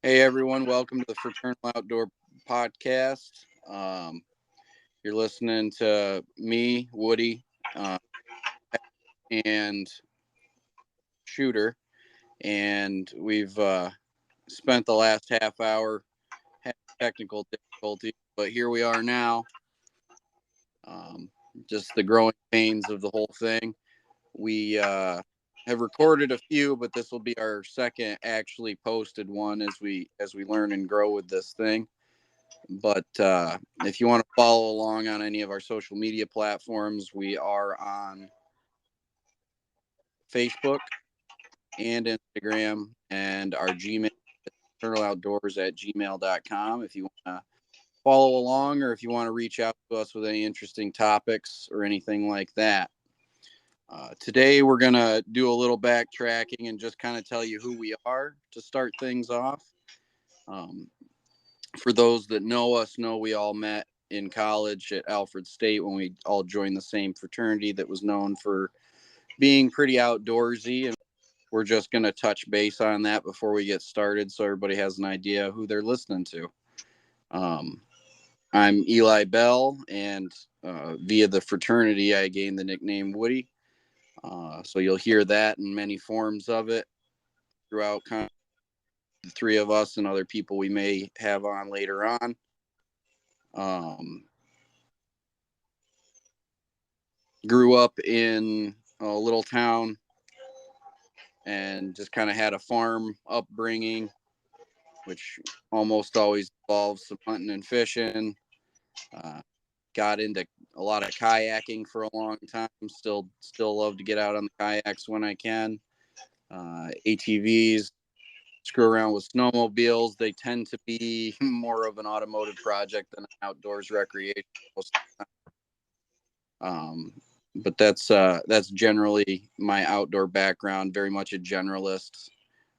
Hey everyone, welcome to the Fraternal Outdoor Podcast. You're listening to me, Woody, and Shooter, and we've spent the last half hour having technical difficulties, but here we are now. Just the growing pains of the whole thing. We have recorded a few, but this will be our second actually posted one as we learn and grow with this thing. But if you want to follow along on any of our social media platforms, we are on Facebook and Instagram, and our Gmail, eternaloutdoors@gmail.com. If you want to follow along, or if you want to reach out to us with any interesting topics or anything like that. Today, we're going to do a little backtracking and just kind of tell you who we are to start things off. For those that know us, know we all met in college at Alfred State when we all joined the same fraternity that was known for being pretty outdoorsy. And we're just going to touch base on that before we get started so everybody has an idea who they're listening to. I'm Eli Bell, and via the fraternity, I gained the nickname Woody. So you'll hear that in many forms of it throughout kind of the three of us and other people we may have on later on. Grew up in a little town and just kind of had a farm upbringing, which almost always involves some hunting and fishing. Got into a lot of kayaking for a long time. Still love to get out on the kayaks when I can. ATVs, screw around with snowmobiles. They tend to be more of an automotive project than an outdoors recreation most of the time. But that's generally my outdoor background. Very much a generalist.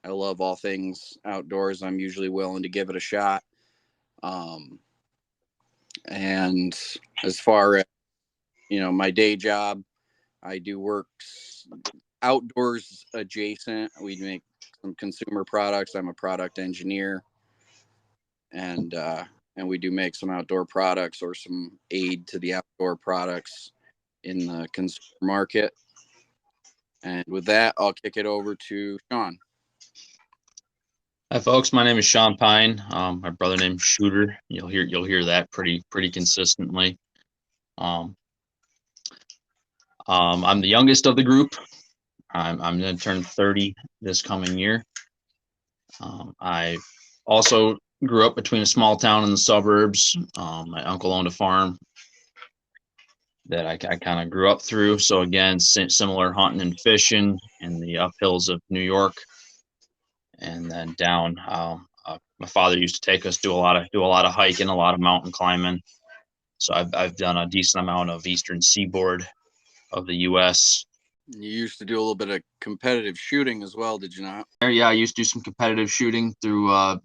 I love all things outdoors. I'm usually willing to give it a shot. And as far as, my day job, I do work outdoors adjacent. We make some consumer products. I'm a product engineer, and we do make some outdoor products or some aid to the outdoor products in the consumer market. And with that, I'll kick it over to Sean. Hi folks, my name is Sean Pine. My brother named Shooter. You'll hear that pretty consistently. I'm the youngest of the group. I'm going to turn 30 this coming year. I also grew up between a small town and the suburbs. My uncle owned a farm that I kind of grew up through. So again, similar hunting and fishing in the uphills of New York, and then down. My father used to take us do a lot of hiking, a lot of mountain climbing. So I've done a decent amount of eastern seaboard of the U.S. You used to do a little bit of competitive shooting as well, did you not? Yeah, I used to do some competitive shooting through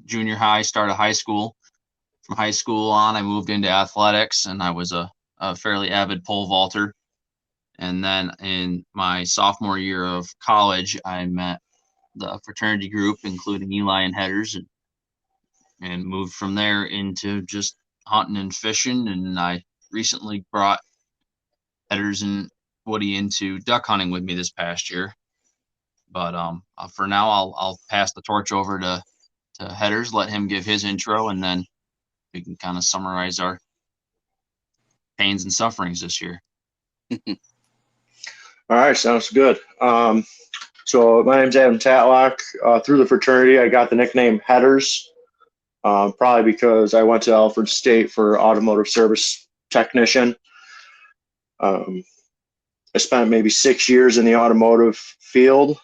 junior high, started high school. From high school on, I moved into athletics, and I was a fairly avid pole vaulter. And then in my sophomore year of college, I met the fraternity group, including Eli and Headers, and moved from there into just hunting and fishing. And I recently brought Headers and Woody into duck hunting with me this past year. But for now, I'll pass the torch over to Headers, let him give his intro, and then we can kind of summarize our pains and sufferings this year. All right, sounds good. So my name's Adam Tatlock. Through the fraternity, I got the nickname Headers, probably because I went to Alfred State for automotive service technician. I spent maybe 6 years in the automotive field,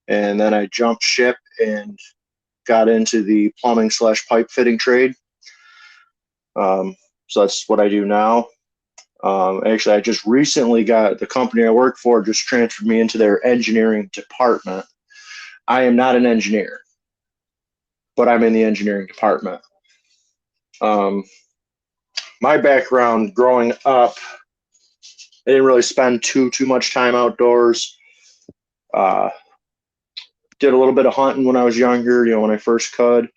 and then I jumped ship and got into the plumbing/pipe fitting trade. So that's what I do now. Actually, I just recently got the company I work for just transferred me into their engineering department. I am not an engineer, but I'm in the engineering department. My background growing up, I didn't really spend too much time outdoors. did a little bit of hunting when I was younger, when I first could.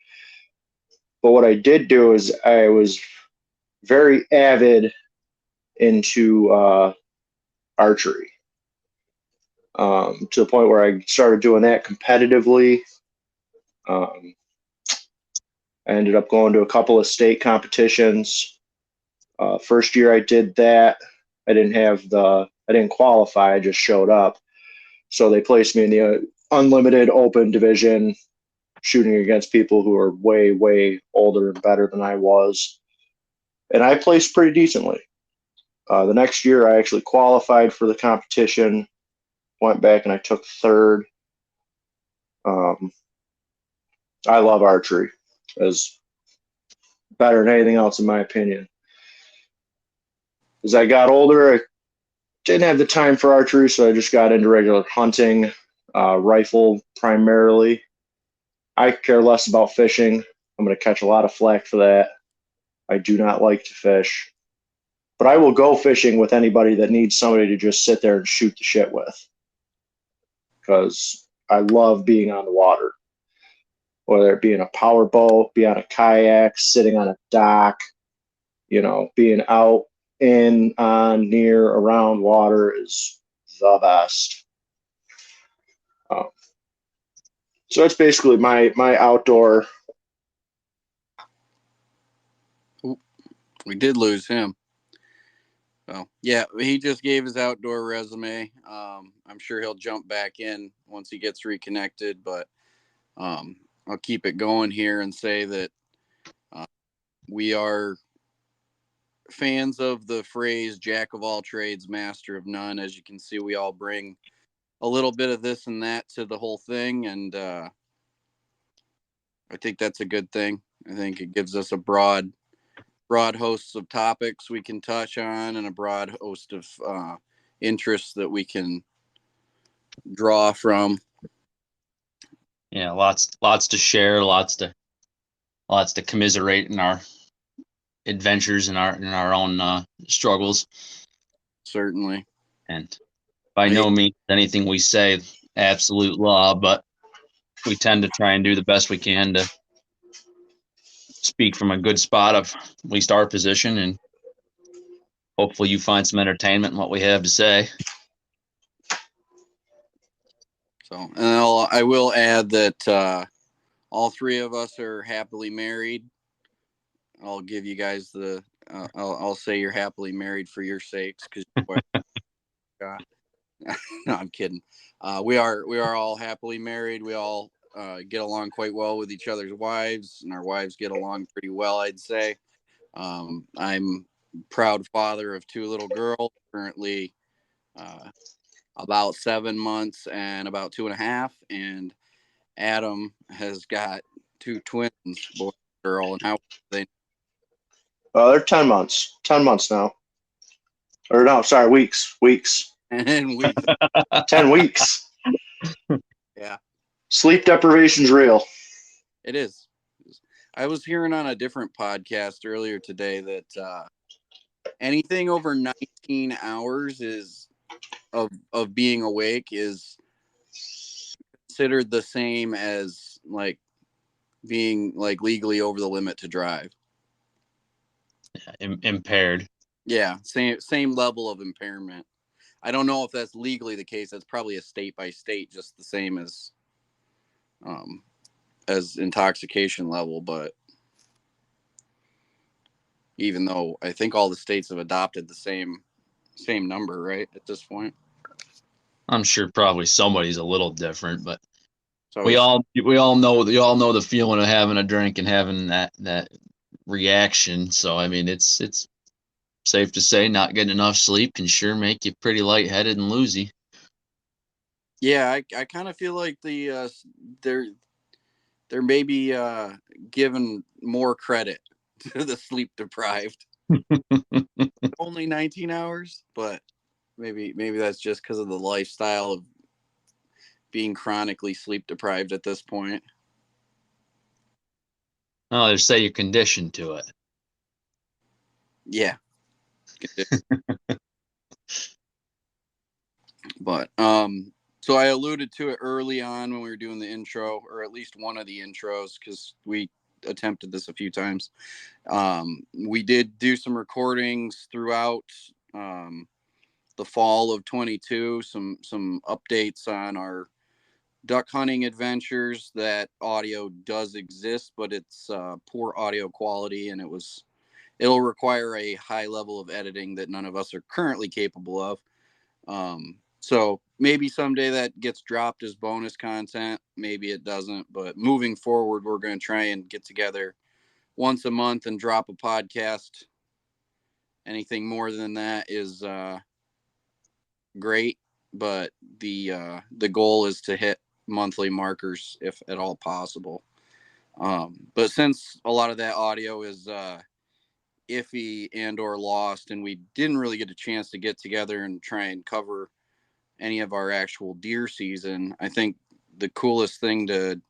But what I did do is I was very avid into archery, to the point where I started doing that competitively. I ended up going to a couple of state competitions. First year I did that, I didn't qualify, I just showed up. So they placed me in the unlimited open division, shooting against people who are way, way older and better than I was. And I placed pretty decently. The next year, I actually qualified for the competition, went back and I took third. I love archery. It's better than anything else, in my opinion. As I got older, I didn't have the time for archery, so I just got into regular hunting, rifle primarily. I care less about fishing. I'm going to catch a lot of flack for that. I do not like to fish. But I will go fishing with anybody that needs somebody to just sit there and shoot the shit with. Because I love being on the water. Whether it be in a power boat, be on a kayak, sitting on a dock, being out, in, on, near, around water is the best. So it's basically my outdoor. We did lose him. So yeah, he just gave his outdoor resume. I'm sure he'll jump back in once he gets reconnected, but I'll keep it going here and say that we are fans of the phrase "jack of all trades, master of none." As you can see, we all bring a little bit of this and that to the whole thing, and I think that's a good thing. I think it gives us a broad hosts of topics we can touch on, and a broad host of interests that we can draw from. Yeah, lots to share, lots to commiserate in our adventures and our own struggles. Certainly. And by no means anything we say absolute law, but we tend to try and do the best we can to speak from a good spot of at least our position, and hopefully you find some entertainment in what we have to say. So, and I will add that all three of us are happily married. I'll give you guys I'll say you're happily married for your sakes, because no, I'm kidding. We are all happily married. We all get along quite well with each other's wives, and our wives get along pretty well, I'd say. I'm proud father of two little girls, currently about 7 months and about 2.5, and Adam has got two twins, boy and girl. And how they? They're 10 months. 10 months now. Or no, sorry, weeks. And weeks. 10 weeks. Yeah. Sleep deprivation's real. It is. I was hearing on a different podcast earlier today that anything over 19 hours of being awake is considered the same as like being like legally over the limit to drive. Impaired. Yeah, same level of impairment. I don't know if that's legally the case. That's probably a state by state, just the same as intoxication level. But even though I think all the states have adopted the same number, right, at this point. I'm sure probably somebody's a little different, but so we all know the feeling of having a drink and having that reaction. So I mean, it's safe to say not getting enough sleep can sure make you pretty lightheaded and loosey. Yeah, I kind of feel like they're maybe given more credit to the sleep deprived. Only 19 hours, but maybe that's just because of the lifestyle of being chronically sleep deprived at this point. Oh, they say you're conditioned to it. Yeah. But so So I alluded to it early on when we were doing the intro, or at least one of the intros, because we attempted this a few times. We did do some recordings throughout the fall of 22, some updates on our duck hunting adventures. That audio does exist, but it's poor audio quality, and it'll require a high level of editing that none of us are currently capable of. So maybe someday that gets dropped as bonus content. Maybe it doesn't. But moving forward, we're going to try and get together once a month and drop a podcast. Anything more than that is great. But the goal is to hit monthly markers if at all possible. But since a lot of that audio is iffy and or lost, and we didn't really get a chance to get together and try and cover any of our actual deer season, I think the coolest thing to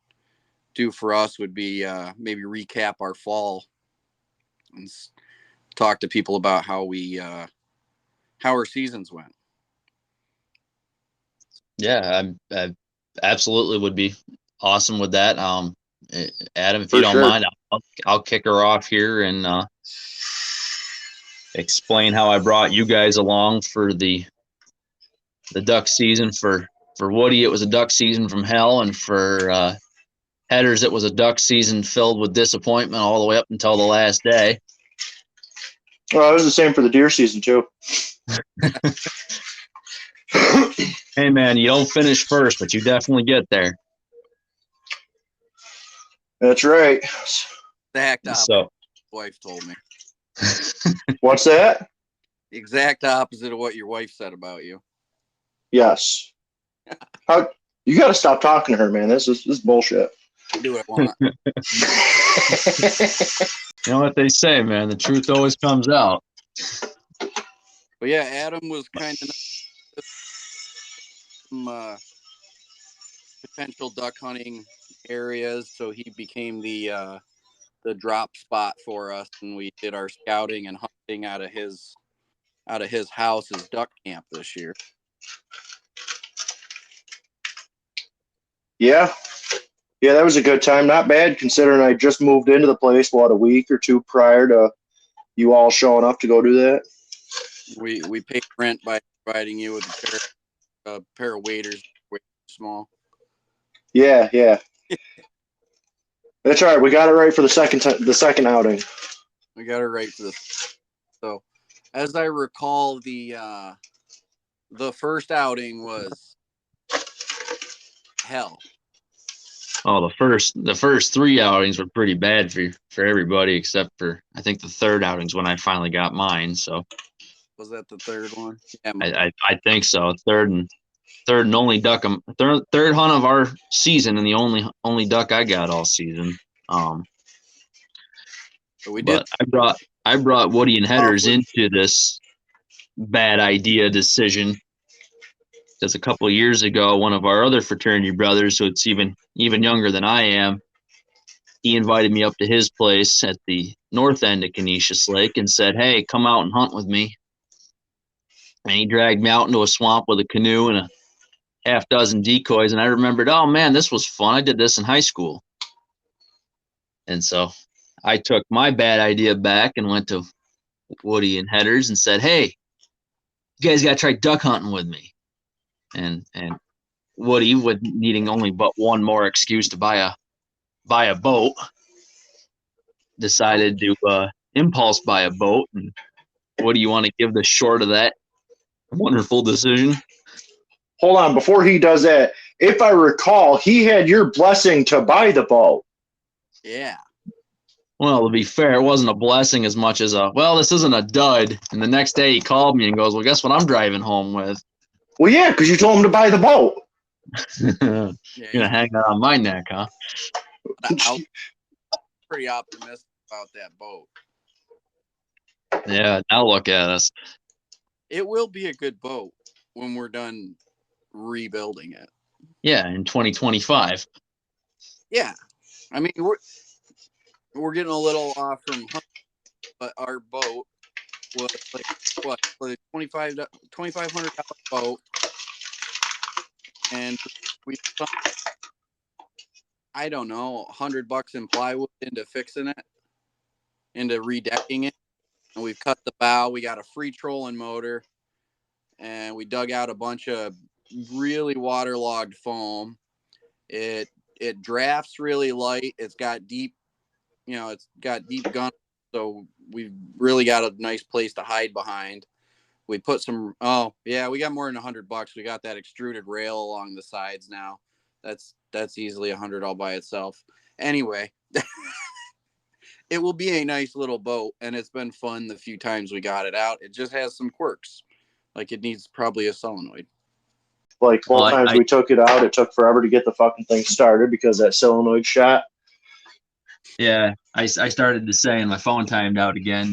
do for us would be maybe recap our fall and talk to people about how our seasons went. Yeah, I absolutely would be awesome with that. Adam, if For you don't sure. mind, I'll kick her off here and explain how I brought you guys along for the duck season. For Woody, it was a duck season from hell, and for Headers, it was a duck season filled with disappointment all the way up until the last day. Well, it was the same for the deer season too. Hey man, you don't finish first, but you definitely get there. That's right. The exact opposite. So, Wife told me. What's that? The exact opposite of what your wife said about you. Yes. You got to stop talking to her, man. This is bullshit. Do what I want. You know what they say, man. The truth always comes out. But yeah, Adam was kind of some potential duck hunting areas, so he became the drop spot for us, and we did our scouting and hunting out of his house, his duck camp this year. Yeah, that was a good time. Not bad considering I just moved into the place, a week or two prior to you all showing up to go do that. We paid rent by providing you with a pair of waders, way too small. Yeah. That's all right. We got it right for the second outing. We got it right for this. So, as I recall, the first outing was hell. Oh, the first three outings were pretty bad for everybody except for I think the third outing's when I finally got mine. So was that the third one? Yeah, I think so. Third and only duck. Third hunt of our season and the only duck I got all season. So we did. But I brought Woody and Headers into this bad idea decision. Because a couple of years ago, one of our other fraternity brothers, who it's even younger than I am, he invited me up to his place at the north end of Canisius Lake and said, "Hey, come out and hunt with me." And he dragged me out into a swamp with a canoe and a half dozen decoys. And I remembered, oh man, this was fun. I did this in high school. And so I took my bad idea back and went to Woody and Headers and said, "Hey, you guys got to try duck hunting with me." And Woody, with needing only but one more excuse to buy a boat, decided to impulse buy a boat. And what do you want to give the short of that wonderful decision? Hold on, before he does that, if I recall, he had your blessing to buy the boat. Yeah. Well, to be fair, it wasn't a blessing as much as this isn't a dud. And the next day he called me and goes, "Well, guess what I'm driving home with?" Well, yeah, because you told him to buy the boat. You're going to hang that on my neck, huh? I'm pretty optimistic about that boat. Yeah, now look at us. It will be a good boat when we're done rebuilding it. Yeah, in 2025. Yeah. I mean, we're getting a little off from hunting, but our boat was like what, $2,500 boat. and we sunk, I don't know, $100 in plywood into fixing it, into redecking it. And we've cut the bow. We got a free trolling motor, and we dug out a bunch of really waterlogged foam. It drafts really light. It's got deep, it's got deep gun. So we've really got a nice place to hide behind. We put some, we got more than $100. We got that extruded rail along the sides now. That's easily $100 all by itself. Anyway, it will be a nice little boat, and it's been fun the few times we got it out. It just has some quirks. Like, it needs probably a solenoid. Like, both times we took it out, it took forever to get the fucking thing started because that solenoid shot. Yeah, I started to say, and my phone timed out again.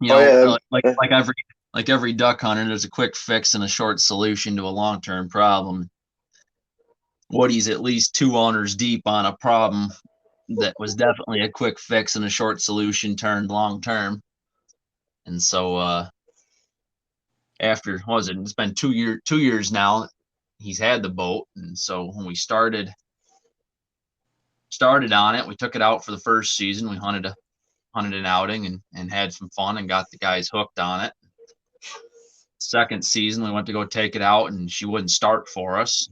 Like every duck hunter, there's a quick fix and a short solution to a long-term problem. Woody's at least 2 owners deep on a problem that was definitely a quick fix and a short solution turned long-term. And so after, what was it? It's been 2 years now. He's had the boat, and so when we started on it, we took it out for the first season. We hunted an outing and had some fun and got the guys hooked on it. Second season, we went to go take it out, and she wouldn't start for us.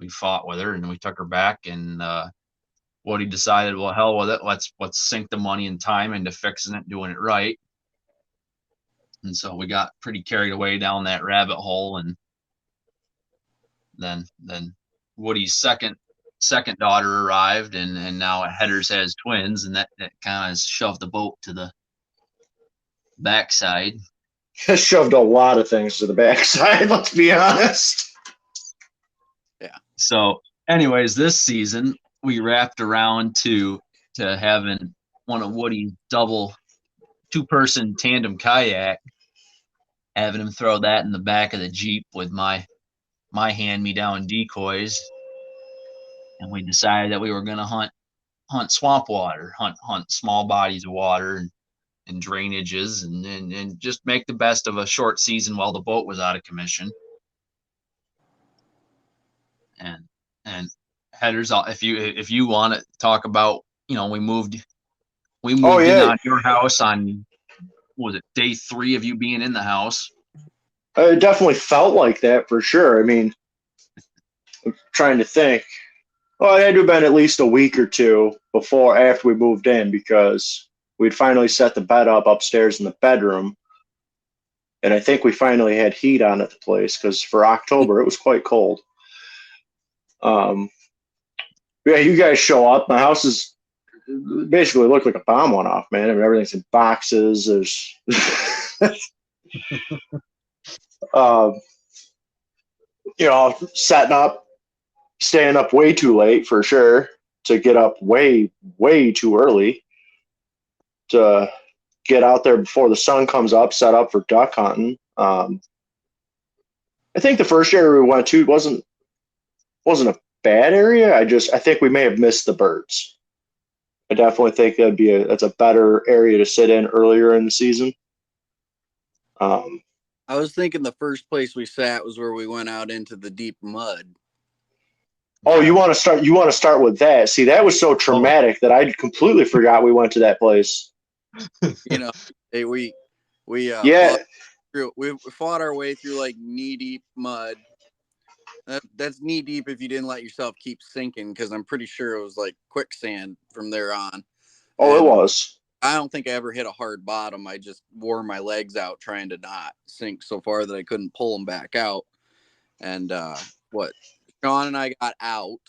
We fought with her, and we took her back, and Woody decided, well, hell with it. Let's sink the money and time into fixing it, doing it right. And so we got pretty carried away down that rabbit hole, and then Woody's second daughter arrived, and now Headers has twins, and that kind of shoved the boat to the backside. Shoved a lot of things to the backside, let's be honest. Yeah. So anyways, this season we wrapped around to having one of Woody's double 2-person tandem kayak, having him throw that in the back of the Jeep with my hand-me-down decoys. And we decided that we were going to hunt swamp water, hunt small bodies of water and drainages, and just make the best of a short season while the boat was out of commission. And Headers, if you want to talk about, we moved in on your house on, was it day 3 of you being in the house? It definitely felt like that for sure. I mean, I'm trying to think. Well, it had to have been at least a week or 2 after we moved in, because we'd finally set the bed up upstairs in the bedroom. And I think we finally had heat on at the place, because for October, it was quite cold. Yeah, you guys show up. My house is basically looked like a bomb went off, man. I mean, everything's in boxes. There's setting up, staying up way too late for sure, to get up way, way too early to get out there before the sun comes up, set up for duck hunting. I think the first area we went to wasn't a bad area. I think we may have missed the birds. I definitely think that's a better area to sit in earlier in the season. I was thinking the first place we sat was where we went out into the deep mud. Oh, you want to start with that? See, that was so traumatic that I completely forgot we went to that place. We fought our way through like knee deep mud. That's knee deep if you didn't let yourself keep sinking, because I'm pretty sure it was like quicksand from there on. Oh, it was. I don't think I ever hit a hard bottom. I just wore my legs out trying to not sink so far that I couldn't pull them back out. And Sean and I got out.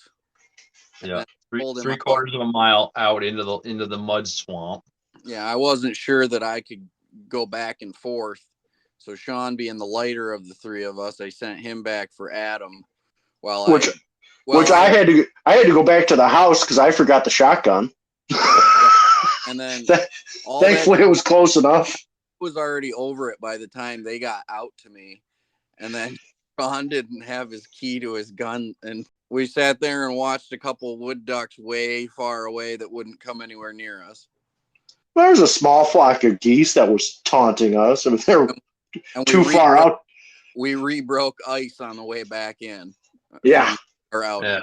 Yeah, 3/4 of a mile out into the mud swamp. Yeah, I wasn't sure that I could go back and forth. So Sean, being the lighter of the 3 of us, I sent him back for Adam. I had to go back to the house because I forgot the shotgun. And then thankfully it was close enough. Was already over it by the time they got out to me. And then Sean didn't have his key to his gun, and we sat there and watched a couple wood ducks way far away that wouldn't come anywhere near us. There was a small flock of geese that was taunting us. I mean, they were too far out. we re-broke ice on the way back in. Yeah. Or out. Yeah.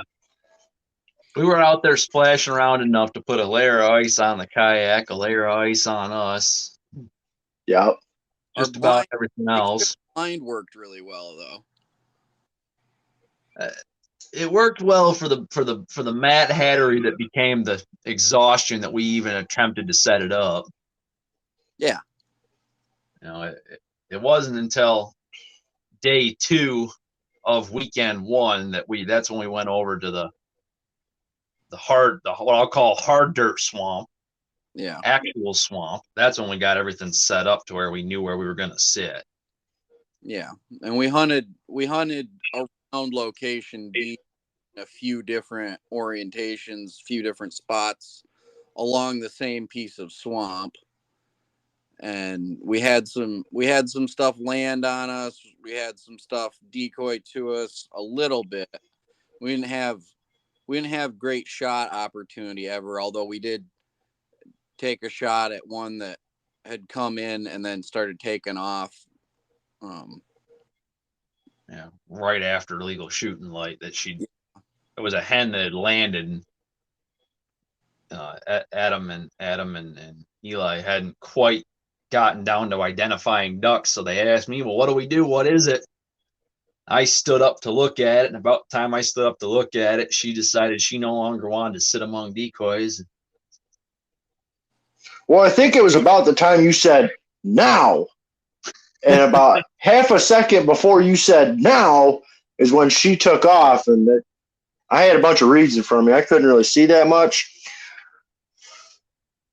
We were out there splashing around enough to put a layer of ice on the kayak, a layer of ice on us. Yep. Just about everything else. Blind worked really well though. It worked well for the Mad Hattery that became the exhaustion that we even attempted to set it up. Yeah. You know, it wasn't until day 2 of weekend 1 that's when we went over to the what I'll call hard dirt swamp. Yeah. Actual swamp. That's when we got everything set up to where we knew where we were gonna sit. Yeah. And we hunted around location B in a few different orientations, few different spots along the same piece of swamp. And we had some stuff land on us. We had some stuff decoy to us a little bit. We didn't have great shot opportunity ever, although we did take a shot at one that had come in and then started taking off. Yeah, right after legal shooting light it was a hen that had landed. Adam and Eli hadn't quite gotten down to identifying ducks, so they asked me, well, what do we do? What is it? I stood up to look at it, and about the time I stood up to look at it, she decided she no longer wanted to sit among decoys. Well, I think it was about the time you said, now. And about half a second before you said now is when she took off. And I had a bunch of reeds in front of me. I couldn't really see that much.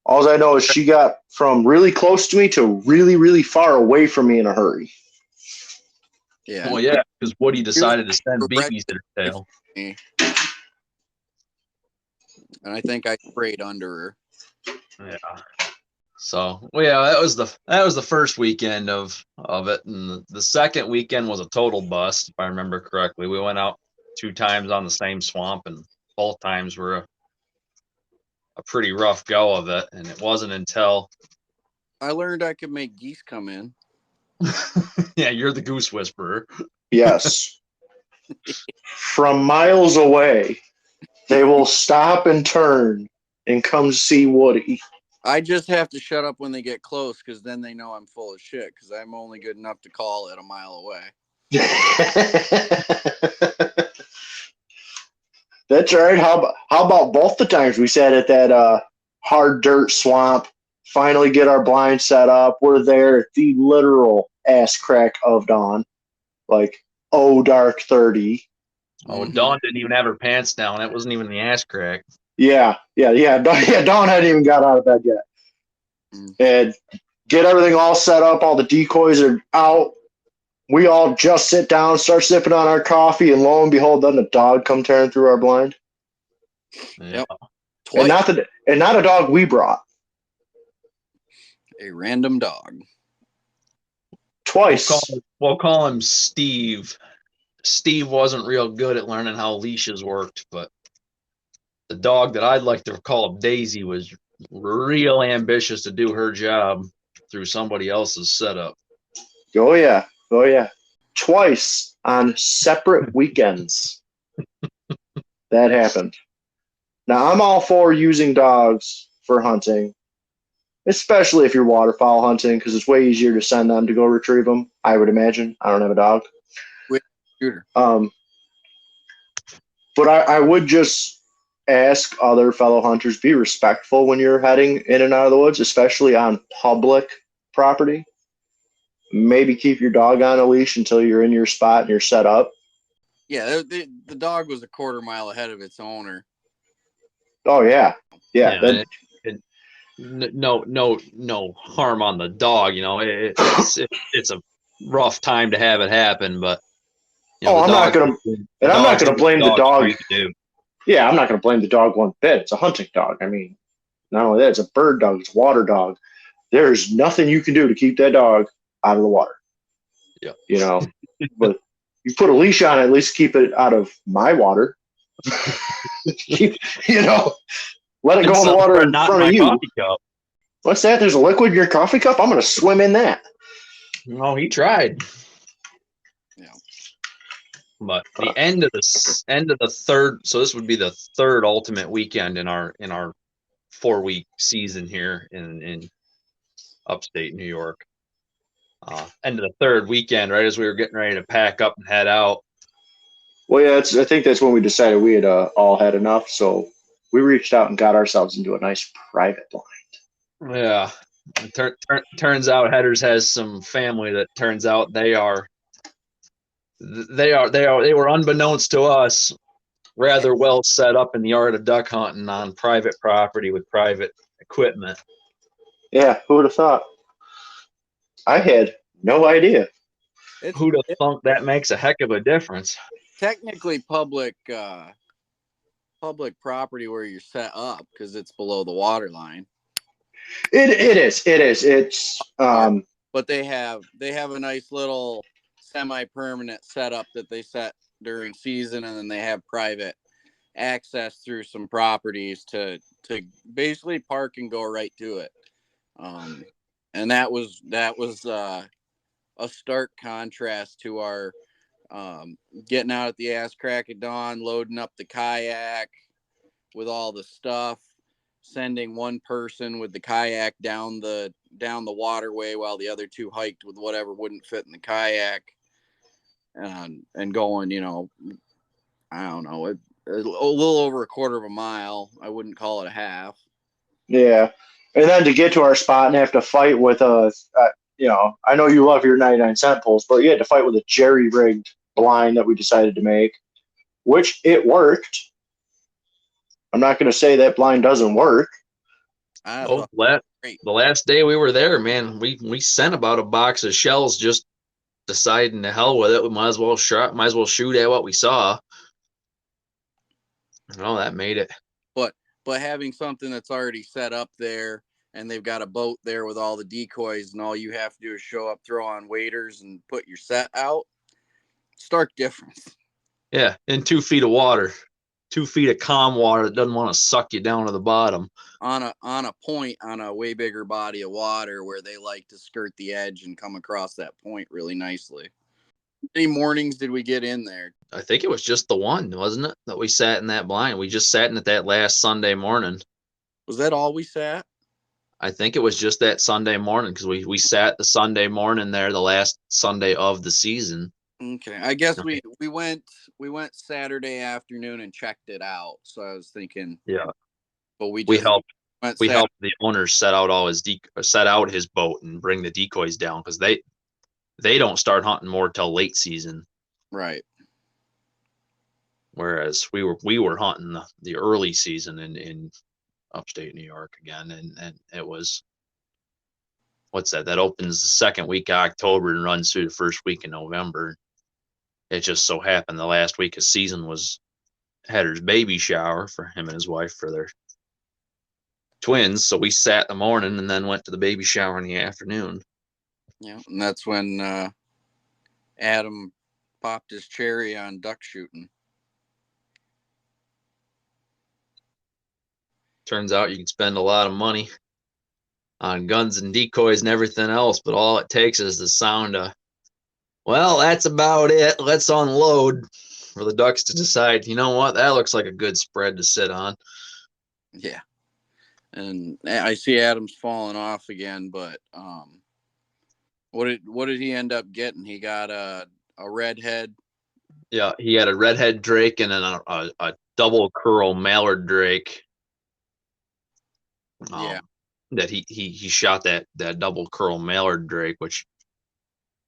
All I know is she got from really close to me to really, really far away from me in a hurry. Yeah. Well, yeah, because Woody decided to send beakies to her tail. And I think I sprayed under her. Yeah. So, well, yeah, that was the first weekend of it, and the second weekend was a total bust, if I remember correctly. We went out 2 times on the same swamp, and both times were a pretty rough go of it. And it wasn't until I learned I could make geese come in. Yeah, you're the goose whisperer. Yes. From miles away, they will stop and turn and come see Woody. I just have to shut up when they get close, because then they know I'm full of shit, because I'm only good enough to call it a mile away. That's right. How about both the times we sat at that hard dirt swamp, finally get our blind set up? We're there at the literal ass crack of dawn, like dark 30. Oh, Dawn didn't even have her pants down. It wasn't even the ass crack. Yeah. Dawn hadn't even got out of bed yet. And get everything all set up. All the decoys are out. We all just sit down, start sipping on our coffee, and lo and behold, then the dog come tearing through our blind. Yeah. And not a dog we brought. A random dog. Twice. We'll call him Steve. Steve wasn't real good at learning how leashes worked, but the dog that I'd like to call Daisy was real ambitious to do her job through somebody else's setup. Oh, yeah. Twice on separate weekends. That happened. Now, I'm all for using dogs for hunting, especially if you're waterfowl hunting, because it's way easier to send them to go retrieve them, I would imagine. I don't have a dog. Shooter. But I would just ask other fellow hunters, be respectful when you're heading in and out of the woods, especially on public property. Maybe keep your dog on a leash until you're in your spot and you're set up. Yeah, the dog was a quarter mile ahead of its owner. Oh, yeah. No harm on the dog. You know, it's a rough time to have it happen, but you know, I'm not gonna blame the dog. Yeah, I'm not gonna blame the dog one bit. It's a hunting dog. I mean, not only that, it's a bird dog. It's a water dog. There's nothing you can do to keep that dog out of the water. Yeah, you know, but you put a leash on it, at least keep it out of my water. Let it go in the water in front of you. What's that? There's a liquid in your coffee cup? I'm gonna swim in that. No, he tried. But the end of the third, so this would be the third ultimate weekend in our 4-week season here in upstate New York. End of the third weekend, right as we were getting ready to pack up and head out. Well, yeah, I think that's when we decided we had all had enough. So we reached out and got ourselves into a nice private blind. Yeah. Turns out Headers has some family that turns out they were unbeknownst to us rather well set up in the art of duck hunting on private property with private equipment. Yeah, who would have thought? I had no idea. Who'd have thunk that makes a heck of a difference? Technically public property where you're set up because it's below the water line. It is. It's but they have a nice little semi-permanent setup that they set during season, and then they have private access through some properties to basically park and go right to it. And that was a stark contrast to our getting out at the ass crack of dawn, loading up the kayak with all the stuff, sending one person with the kayak down the waterway while the other two hiked with whatever wouldn't fit in the kayak, and going, I don't know, a little over a quarter of a mile. I wouldn't call it a half. Yeah. And then to get to our spot and have to fight with I know you love your 99-cent pulls, but you had to fight with a jerry-rigged blind that we decided to make, which it worked. I'm not going to say that blind doesn't work. The last day we were there, man, we sent about a box of shells, just deciding to hell with it. We might as well shoot at what we saw. That made it. But having something that's already set up there, and they've got a boat there with all the decoys, and all you have to do is show up, throw on waders, and put your set out. Stark difference. Yeah, in 2 feet of water, 2 feet of calm water that doesn't want to suck you down to the bottom. On a point on a way bigger body of water where they like to skirt the edge and come across that point really nicely. How many mornings did we get in there? I think it was just the one, wasn't it, that we sat in that blind? We just sat in it that last Sunday morning. Was that all we sat? I think it was just that Sunday morning, because we sat the Sunday morning there, the last Sunday of the season. Okay, I guess we went Saturday afternoon and checked it out. So I was thinking, yeah, but we helped the owner set out his boat and bring the decoys down, because they don't start hunting more till late season. Right. Whereas we were hunting the early season in upstate New York again, and it was, what's that opens the second week of October and runs through the first week of November. It just so happened the last week of season was Header's baby shower for him and his wife for their twins, so we sat in the morning and then went to the baby shower in the afternoon. Yeah, and that's when Adam popped his cherry on duck shooting. Turns out you can spend a lot of money on guns and decoys and everything else, but all it takes is the sound of, well, that's about it, let's unload, for the ducks to decide, you know what, that looks like a good spread to sit on. Yeah. And I see Adam's falling off again, but what did he end up getting? He got a redhead. Yeah, he had a redhead drake and then a double curl mallard drake. Yeah. That he shot that double curl mallard drake, which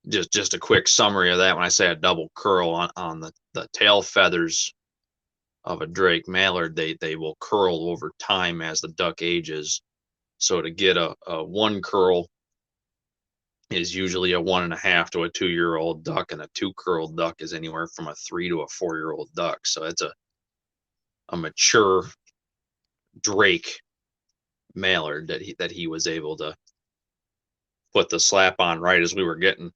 just a quick summary of that. When I say a double curl, on the tail feathers of a drake mallard, they will curl over time as the duck ages. So to get a one curl is usually a 1.5 to a 2-year-old duck, and a 2-curled duck is anywhere from a 3 to a 4-year-old duck. So it's a mature drake mallard that he was able to put the slap on right as we were getting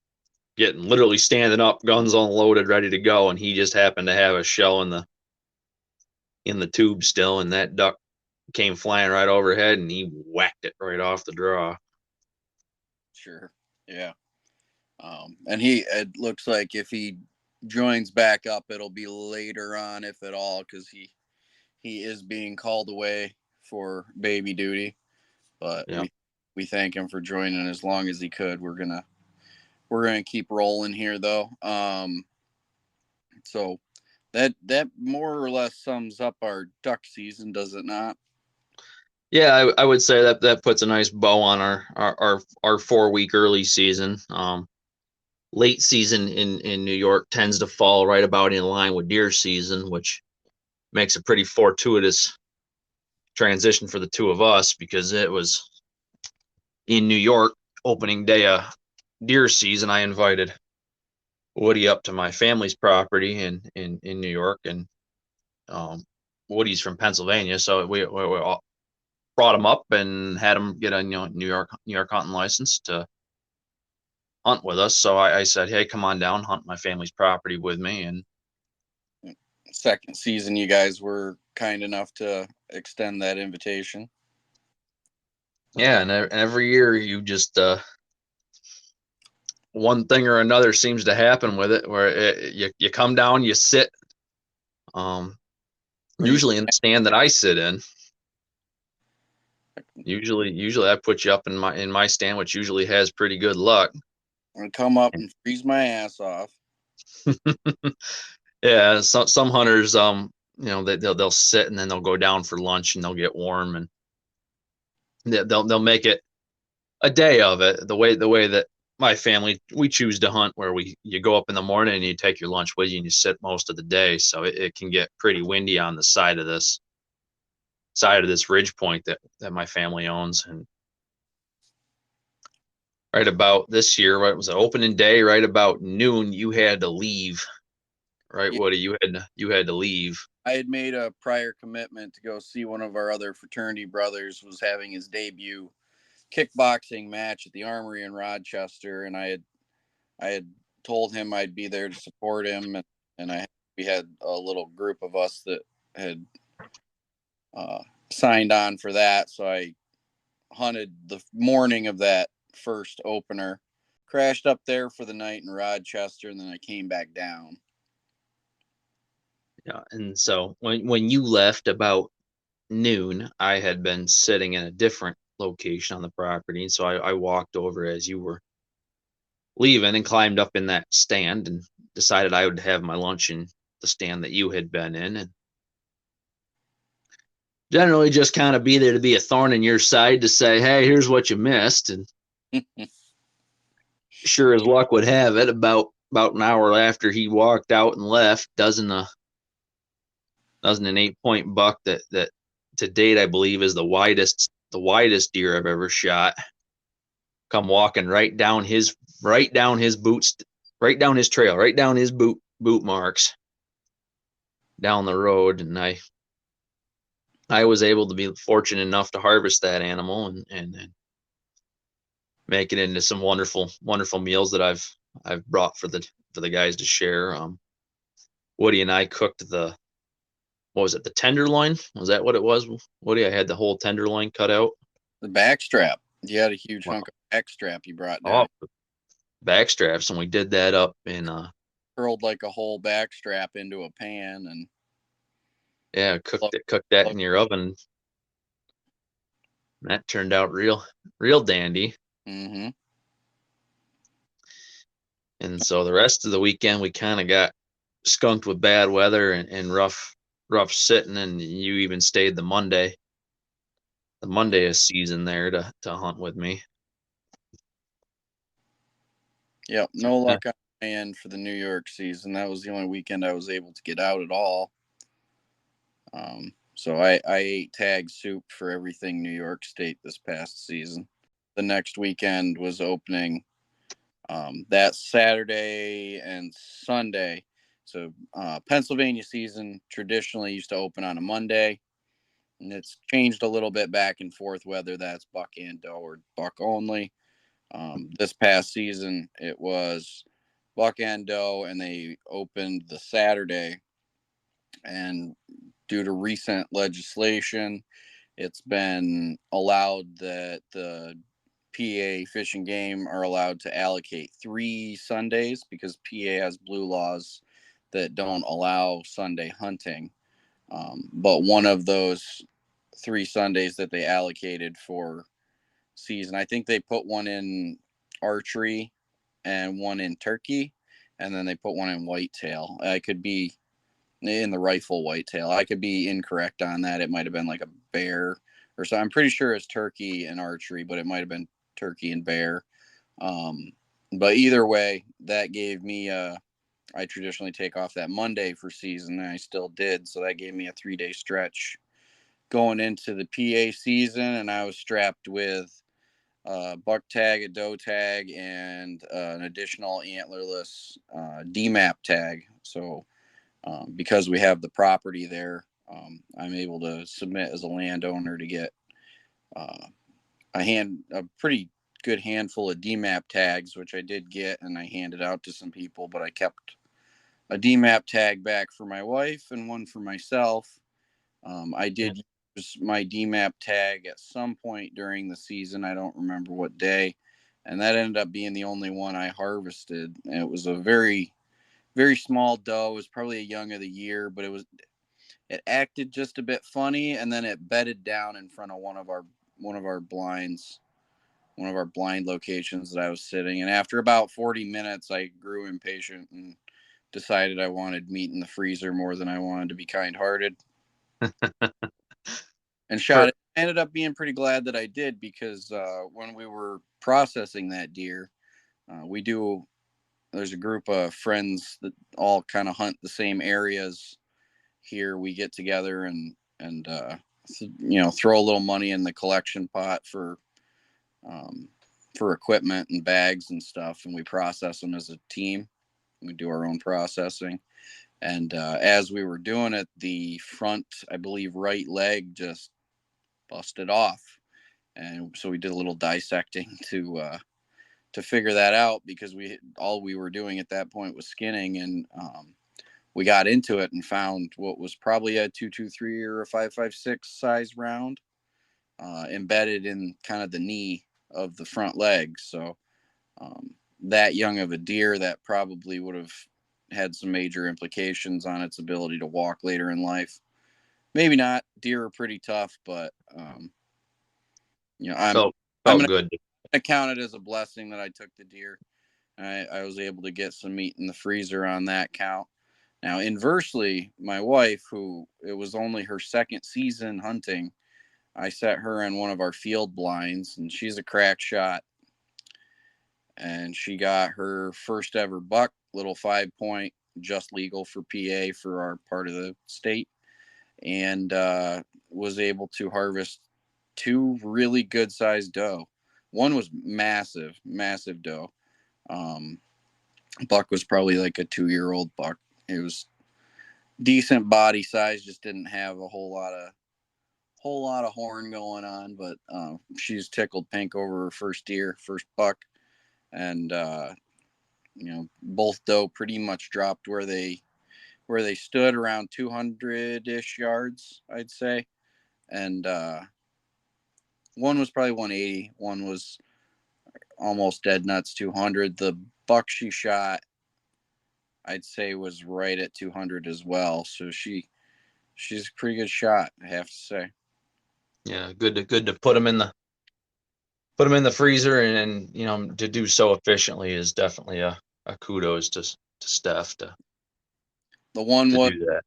literally standing up, guns unloaded, ready to go, and he just happened to have a shell in the tube still, and that duck came flying right overhead, and he whacked it right off the draw. Sure. Yeah. And it looks like if he joins back up, it'll be later on, if at all, because he is being called away for baby duty. But Yeah. we thank him for joining as long as he could. We're gonna keep rolling here though. So that more or less sums up our duck season, does it not? Yeah, I would say that puts a nice bow on our 4-week early season. Late season in New York tends to fall right about in line with deer season, which makes a pretty fortuitous transition for the two of us, because it was in New York opening day of deer season. I invited Woody up to my family's property in New York, and Woody's from Pennsylvania, so we all brought him up and had him get a New York hunting license to hunt with us. So I said, hey, come on down, hunt my family's property with me. And second season, you guys were kind enough to extend that invitation. Yeah, and every year you just one thing or another seems to happen with it, where you come down, you sit, usually in the stand that I sit in. Usually I put you up in my stand, which usually has pretty good luck. And come up and freeze my ass off. Yeah, some hunters, they'll sit and then they'll go down for lunch and they'll get warm, and they'll make it a day of it. The way that my family, we choose to hunt where you go up in the morning and you take your lunch with you and you sit most of the day. So it can get pretty windy on the side of this ridge point that my family owns. And right about this year, right, it was an opening day, right about noon, you had to leave. Right, Yeah. Woody, you had to leave. I had made a prior commitment to go see one of our other fraternity brothers was having his debut kickboxing match at the Armory in Rochester, and I had told him I'd be there to support him, and we had a little group of us that had signed on for that. So I hunted the morning of that first opener, crashed up there for the night in Rochester, and then I came back down. Yeah, and so when you left about noon, I had been sitting in a different location on the property, and so I walked over as you were leaving and climbed up in that stand and decided I would have my lunch in the stand that you had been in, and generally just kind of be there to be a thorn in your side to say, hey, here's what you missed. And sure as luck would have it, about an hour after he walked out and left, doesn't an 8-point buck that to date I believe is the widest deer I've ever shot, come walking right down his boots, right down his trail, right down his boot marks down the road. And I was able to be fortunate enough to harvest that animal and make it into some wonderful meals that I've brought for the guys to share. Woody and I cooked what was it, the tenderloin? Was that what it was, Woody? I had the whole tenderloin cut out. The backstrap. You had a huge hunk of backstrap you brought down. Oh, backstraps, and we did that up in curled like a whole backstrap into a pan, and yeah, cooked that in your oven. That turned out real dandy. Mm-hmm. And so the rest of the weekend we kind of got skunked with bad weather and rough sitting, and you even stayed the Monday of season there to hunt with me. Yep, no luck on my end for the New York season. That was the only weekend I was able to get out at all. So I ate tag soup for everything New York State this past season. The next weekend was opening that Saturday and Sunday. So Pennsylvania season traditionally used to open on a Monday, and it's changed a little bit back and forth whether that's buck and doe or buck only. This past season it was buck and doe, and they opened the Saturday. And due to recent legislation, it's been allowed that the PA Fish and Game are allowed to allocate 3 Sundays because PA has blue laws that don't allow Sunday hunting. But one of those 3 Sundays that they allocated for season, I think they put one in archery and one in turkey, and then they put one in whitetail. I could be in the rifle whitetail. I could be incorrect on that. It might have been like a bear or so. I'm pretty sure it's turkey and archery, but it might have been turkey and bear. But either way, that gave me I traditionally take off that Monday for season, and I still did. So that gave me a 3-day stretch going into the PA season, and I was strapped with a buck tag, a doe tag, and an additional antlerless DMAP tag. So because we have the property there, I'm able to submit as a landowner to get a pretty good handful of DMAP tags, which I did get, and I handed out to some people, but I kept a DMAP tag back for my wife and one for myself. I did use my DMAP tag at some point during the season. I don't remember what day, and that ended up being the only one I harvested. And it was a very, very small doe. It was probably a young of the year, but it acted just a bit funny, and then it bedded down in front of one of our blinds, one of our blind locations that I was sitting. And after about 40 minutes, I grew impatient and decided I wanted meat in the freezer more than I wanted to be kind-hearted. And shot it. I ended up being pretty glad that I did, because when we were processing that deer, there's a group of friends that all kind of hunt the same areas here. We get together and throw a little money in the collection pot for equipment and bags and stuff, and we process them as a team. We do our own processing. And as we were doing it, the front, I believe, right leg just busted off. And so we did a little dissecting to figure that out, because all we were doing at that point was skinning. And we got into it and found what was probably a 223 or a 556 size round embedded in kind of the knee of the front leg. So that young of a deer, that probably would have had some major implications on its ability to walk later in life. Maybe not. Deer are pretty tough, but I'm gonna count it as a blessing that I took the deer. I was able to get some meat in the freezer on that count. Now, inversely, my wife, who it was only her second season hunting, I set her in one of our field blinds, and she's a crack shot. And she got her first ever buck, little 5-point, just legal for PA for our part of the state, and was able to harvest 2 really good sized doe. One was massive doe. Buck was probably like a 2-year-old buck. It was decent body size, just didn't have a whole lot of horn going on, but she's tickled pink over her first buck. And both doe pretty much dropped where they stood, around 200-ish yards, I'd say. And one was probably 180, one was almost dead nuts 200. The buck she shot, I'd say, was right at 200 as well. So she's a pretty good shot, I have to say. Yeah, good to put them in the freezer, and to do so efficiently is definitely a kudos to Steph to the one to was do that.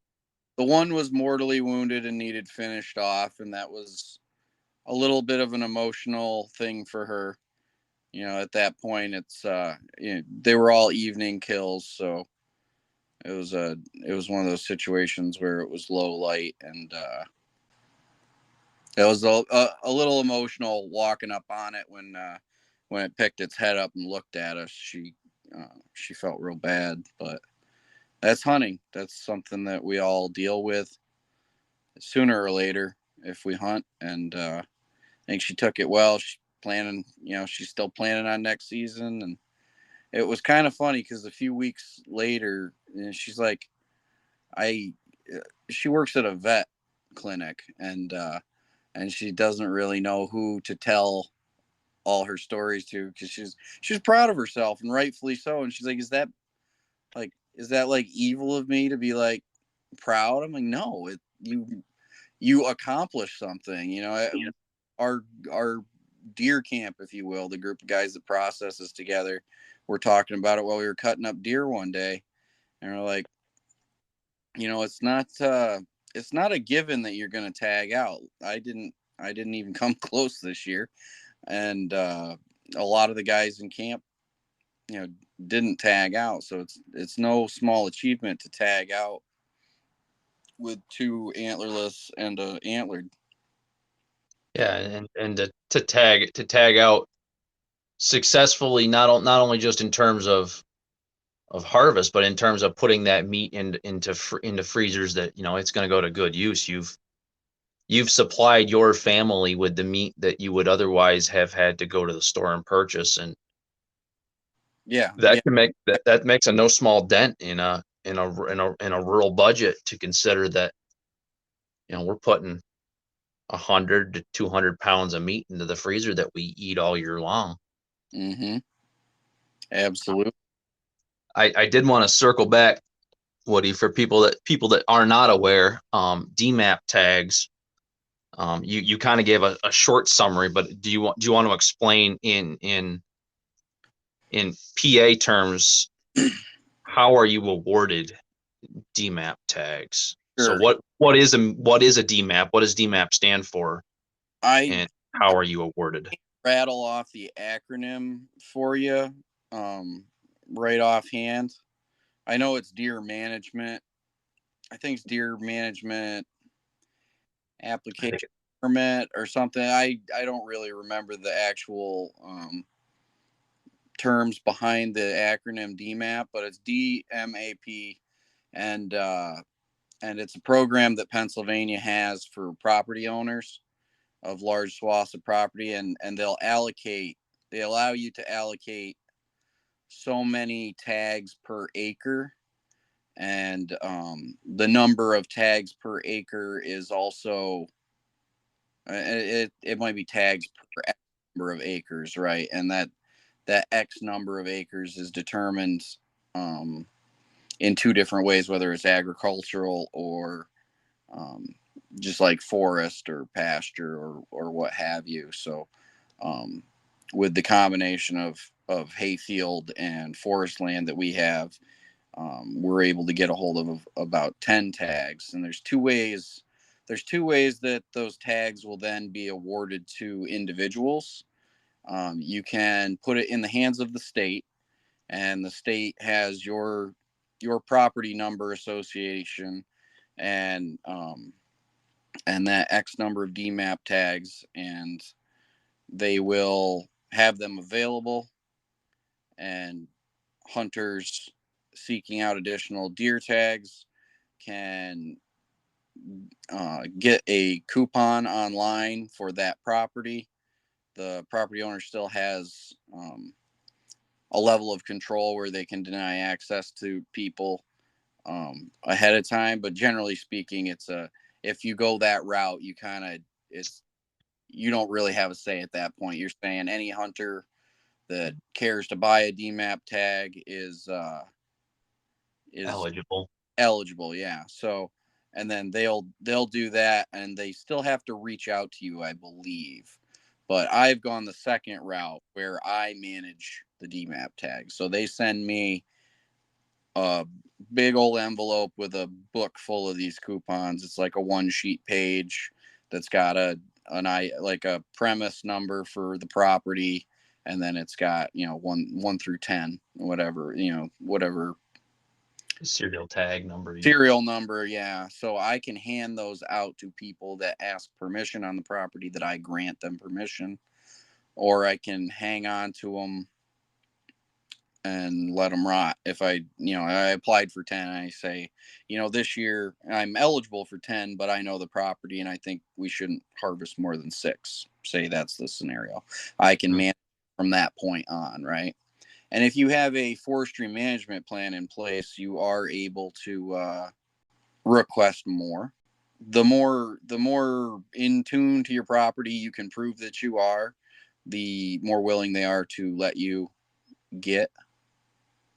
The one was mortally wounded and needed finished off, and that was a little bit of an emotional thing for her. At that point, it's they were all evening kills, so it was one of those situations where it was low light, and it was a little emotional walking up on it when it picked its head up and looked at us. She felt real bad, but that's hunting. That's something that we all deal with sooner or later if we hunt. And I think she took it well. She's still planning on next season. And it was kind of funny because a few weeks later, she's like, she works at a vet clinic, and she doesn't really know who to tell all her stories to, because she's proud of herself, and rightfully so. And she's like, is that like is that like evil of me to be like proud? I'm like, no, you accomplished something. You know, our deer camp, if you will, the group of guys that processes together, we're talking about it while we were cutting up deer one day, and we're like, you know, it's not a given that you're going to tag out. I didn't even come close this year, and a lot of the guys in camp, you know, didn't tag out. So it's no small achievement to tag out with 2 antlerless and a antlered. Yeah, and to tag out successfully, not only just in terms of harvest, but in terms of putting that meat into freezers that, you know, it's going to go to good use. You've supplied your family with the meat that you would otherwise have had to go to the store and purchase, and that can make that makes a no small dent in a rural budget, to consider that, you know, we're putting 100 to 200 pounds of meat into the freezer that we eat all year long. Mm-hmm. Absolutely. I did want to circle back, Woody, for people that are not aware, DMAP tags. You kind of gave a short summary, but do you want to explain in PA terms, how are you awarded DMAP tags? Sure. So what is a DMAP? What does DMAP stand for? And how are you awarded? Rattle off the acronym for you right offhand. I know it's deer management. I think it's deer management application permit or something. I don't really remember the actual terms behind the acronym DMAP, but it's DMAP, and it's a program that Pennsylvania has for property owners of large swaths of property, and they allow you to allocate so many tags per acre, and the number of tags per acre is also it might be tags per X number of acres, right? And that X number of acres is determined in 2 different ways, whether it's agricultural or just like forest or pasture or what have you. So with the combination of hayfield and forest land that we have, we're able to get a hold of about 10 tags. And there's two ways that those tags will then be awarded to individuals. You can put it in the hands of the state, and the state has your property number association and that X number of DMAP tags, and they will have them available, and hunters seeking out additional deer tags can get a coupon online for that property. The property owner still has a level of control where they can deny access to people ahead of time, but generally speaking, if you go that route, you don't really have a say at that point. You're saying any hunter that cares to buy a DMAP tag is eligible, yeah. So, and then they'll do that, and they still have to reach out to you, I believe. But I've gone the second route where I manage the DMAP tag. So they send me a big old envelope with a book full of these coupons. It's like a 1-sheet page that's got a premise number for the property, and then it's got, you know, 1 through 10, whatever serial tag number. Yeah. So I can hand those out to people that ask permission on the property that I grant them permission, or I can hang on to them and let them rot. If I applied for 10, I say, you know, this year I'm eligible for 10, but I know the property and I think we shouldn't harvest more than 6. Say that's the scenario. I can manage from that point on, right? And if you have a forestry management plan in place, you are able to request more. The more in tune to your property you can prove that you are, the more willing they are to let you get.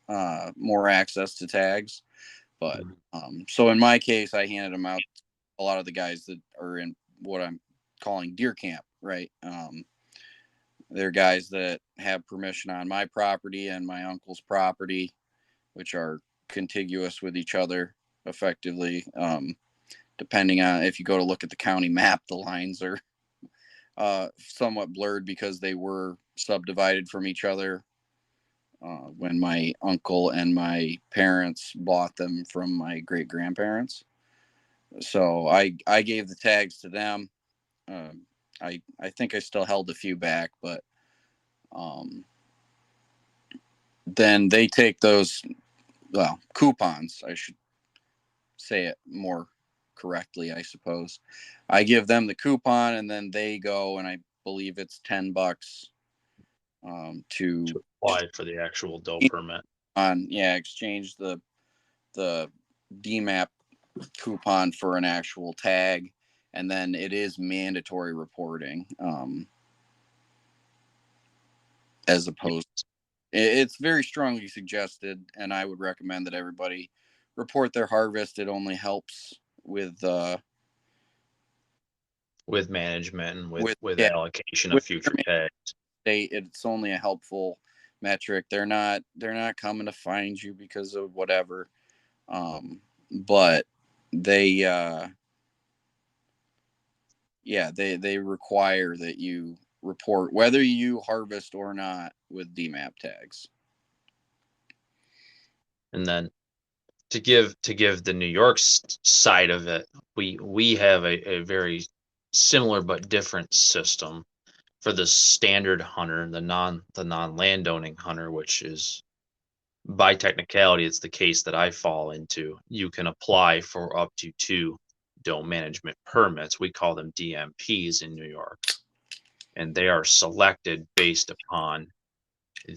more access to tags. But so in my case, I handed them out to a lot of the guys that are in what I'm calling deer camp, right? They're guys that have permission on my property and my uncle's property, which are contiguous with each other effectively. Depending on if you go to look at the county map, the lines are somewhat blurred because they were subdivided from each other when my uncle and my parents bought them from my great grandparents. So I gave the tags to them. I think I still held a few back, but then they take those, well, coupons, I should say it more correctly, I suppose. I give them the coupon and then they go, and I believe it's $10 to apply for the actual doe permit. Exchange the DMAP coupon for an actual tag, and then it is mandatory reporting, as opposed it's very strongly suggested, and I would recommend that everybody report their harvest. It only helps with management and with yeah, allocation with of future tags. It's only a helpful metric. They're not coming to find you because of whatever, but they they require that you report whether you harvest or not with DMAP tags. And then to give the New York side of it, we have a very similar but different system for the standard hunter, the non landowning hunter, which is by technicality, it's the case that I fall into. You can apply for up to 2 doe management permits. We call them DMPs in New York, and they are selected based upon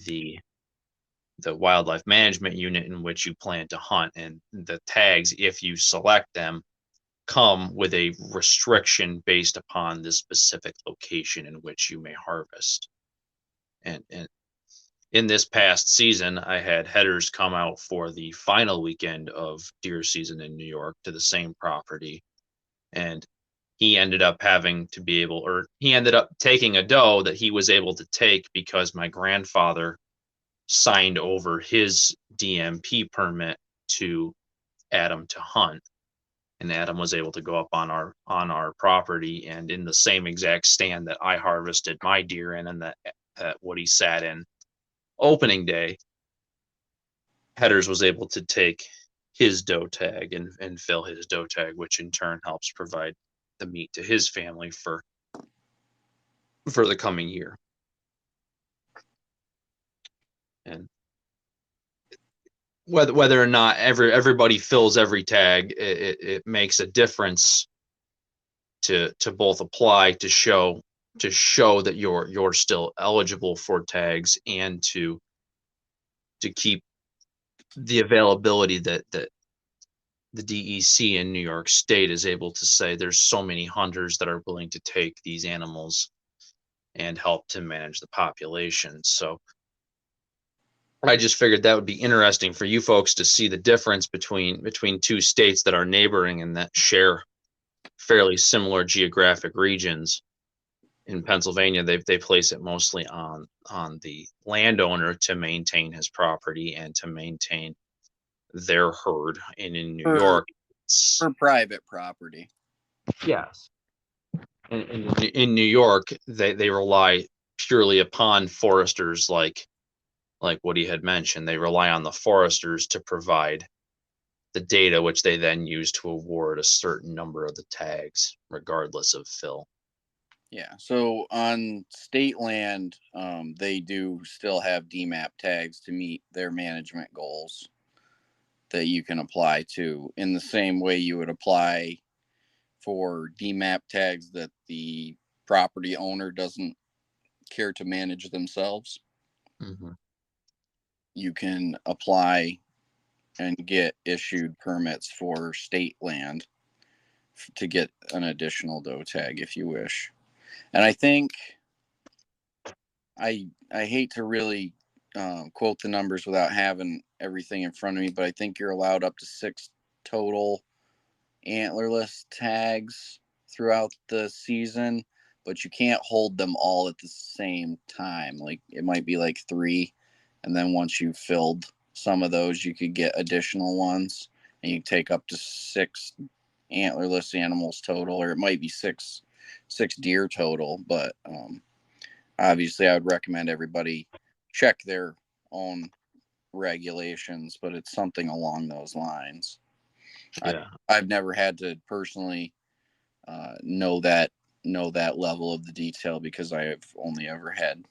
the wildlife management unit in which you plan to hunt. And the tags, if you select them, come with a restriction based upon the specific location in which you may harvest. And in this past season, I had headers come out for the final weekend of deer season in New York to the same property. And he ended up taking a doe that he was able to take because my grandfather signed over his DMP permit to Adam to hunt. And Adam was able to go up on our property, and in the same exact stand that I harvested my deer in, and that what he sat in opening day, Headers was able to take his doe tag and fill his doe tag, which in turn helps provide the meat to his family for the coming year. And whether or not everybody fills every tag, it makes a difference to both apply to show that you're still eligible for tags, and to keep the availability that the DEC in New York State is able to say there's so many hunters that are willing to take these animals and help to manage the population. So I just figured that would be interesting for you folks to see the difference between 2 states that are neighboring and that share fairly similar geographic regions. In Pennsylvania, they place it mostly on the landowner to maintain his property and to maintain their herd. And in New York, for private property. Yes. In New York, they rely purely upon foresters, like Woody had mentioned. They rely on the foresters to provide the data, which they then use to award a certain number of the tags, regardless of fill. Yeah. So on state land, they do still have DMAP tags to meet their management goals that you can apply to, in the same way you would apply for DMAP tags that the property owner doesn't care to manage themselves. Mm-hmm. You can apply and get issued permits for state land to get an additional doe tag if you wish. And I think I hate to really quote the numbers without having everything in front of me, but I think you're allowed up to 6 total antlerless tags throughout the season, but you can't hold them all at the same time. Like it might be like 3, and then once you've filled some of those, you could get additional ones, and you take up to 6 antlerless animals total, or it might be six deer total. But obviously, I would recommend everybody check their own regulations, but it's something along those lines. Yeah. I've never had to personally know that level of the detail because I have only ever had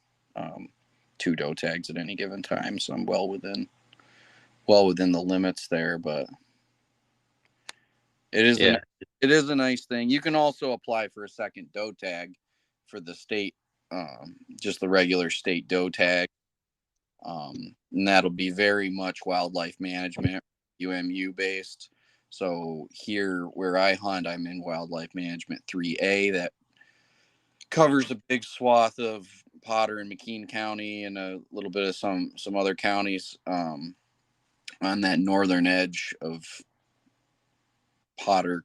2 doe tags at any given time, so I'm well within the limits there. But it is a nice thing. You can also apply for a second doe tag for the state, just the regular state doe tag, and that'll be very much wildlife management, UMU based. So here where I hunt, I'm in wildlife management 3A. That covers a big swath of Potter and McKean County and a little bit of some other counties on that northern edge of Potter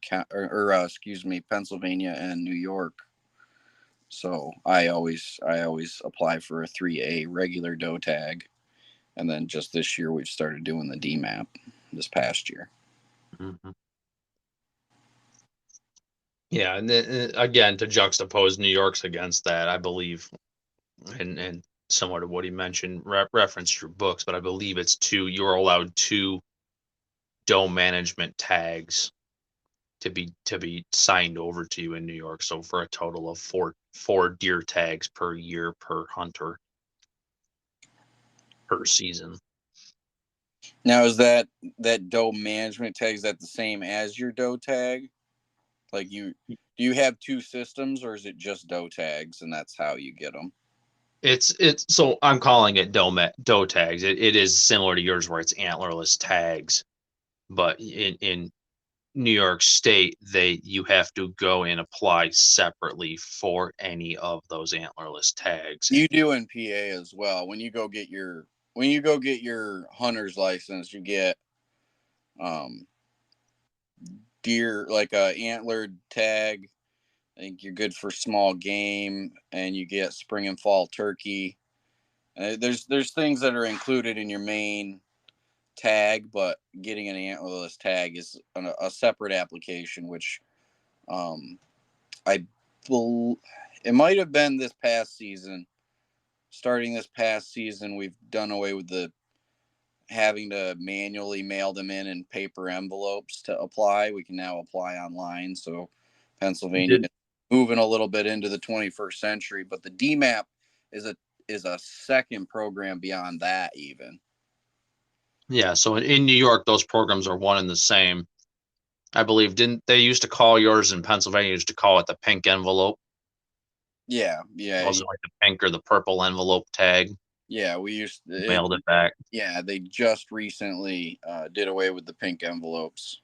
Pennsylvania and New York. So I always apply for a 3A regular doe tag, and then just this year we've started doing the DMAP this past year. Mm-hmm. Yeah, and then, again, to juxtapose New York's against that, I believe, and similar to what he mentioned, referenced your books, but I believe it's 2. You're allowed 2 doe management tags to be signed over to you in New York. So for a total of 4 deer tags per year per hunter per season. Now, is that doe management tag, is that the same as your doe tag? Like do you have 2 systems, or is it just doe tags and that's how you get them? It's so I'm calling it doe tags. It is similar to yours where it's antlerless tags, but in New York State, you have to go and apply separately for any of those antlerless tags. You do in PA as well. When you go get your hunter's license, you get deer, like a antlered tag. I think you're good for small game, and you get spring and fall turkey. There's things that are included in your main tag, but getting an antlerless tag is a separate application, which it might have been this past season. Starting this past season, we've done away with the having to manually mail them in paper envelopes to apply. We can now apply online. So Pennsylvania is moving a little bit into the 21st century, but the DMAP is a second program beyond that even. Yeah, so in New York, those programs are one and the same. I believe, didn't they used to call yours in Pennsylvania, used to call it the pink envelope? Yeah. Was it like the pink or the purple envelope tag? Yeah, we mailed it back. Yeah, they just recently did away with the pink envelopes.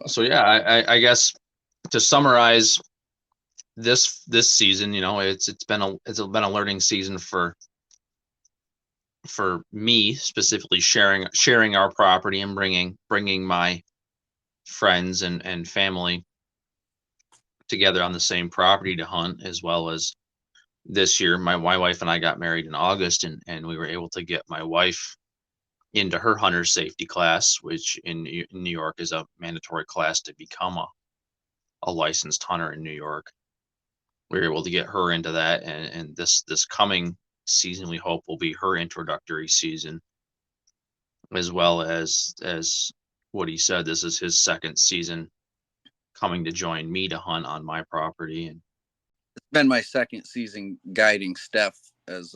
So yeah, I guess to summarize this season, it's been a learning season for me specifically, sharing our property and bringing my friends and family together on the same property to hunt, as well as this year my wife and I got married in August, and we were able to get my wife into her hunter safety class, which in New York is a mandatory class to become a licensed hunter in New York. We were able to get her into that, and this coming season we hope will be her introductory season, as well as what he said, this is his second season coming to join me to hunt on my property. And it's been my second season guiding Steph as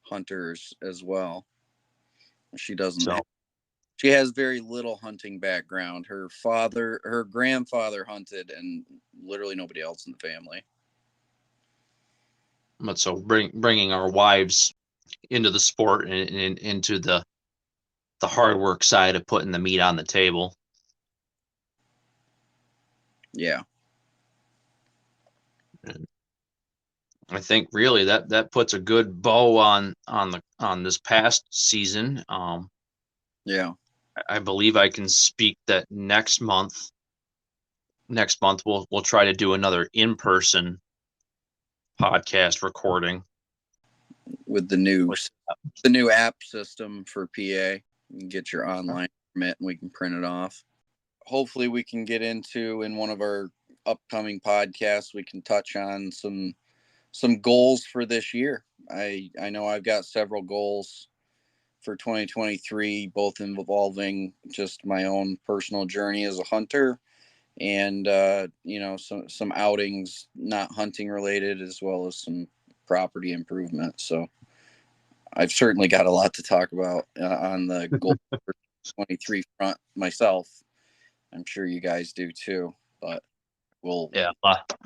hunters as well. She has very little hunting background. Her grandfather hunted, and literally nobody else in the family. But so bringing our wives into the sport and into the hard work side of putting the meat on the table. Yeah. And I think really that puts a good bow on this past season. Yeah. I believe I can speak that next month we'll try to do another in-person podcast recording With the new app system for PA. You can get your online permit and we can print it off. Hopefully we can get into in one of our upcoming podcasts, we can touch on some goals for this year. I know I've got several goals for 2023, both involving just my own personal journey as a hunter and some outings not hunting related, as well as some property improvement. So I've certainly got a lot to talk about on the goal for 23 front myself. I'm sure you guys do too, but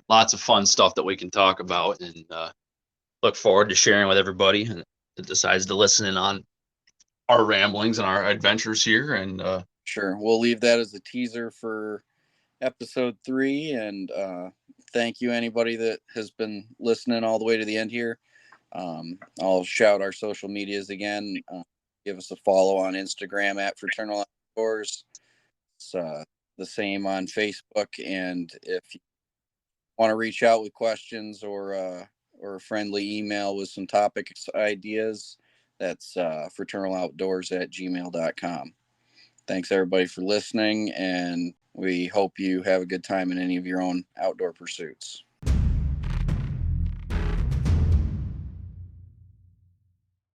lots of fun stuff that we can talk about, and look forward to sharing with everybody that decides to listen in on our ramblings and our adventures here. And sure, we'll leave that as a teaser for episode 3. And thank you, anybody that has been listening all the way to the end here. I'll shout our social medias again. Give us a follow on Instagram at Fraternal Outdoors. It's the same on Facebook. And if you want to reach out with questions or a friendly email with some topic ideas, that's fraternaloutdoors@gmail.com. Thanks everybody for listening, and we hope you have a good time in any of your own outdoor pursuits.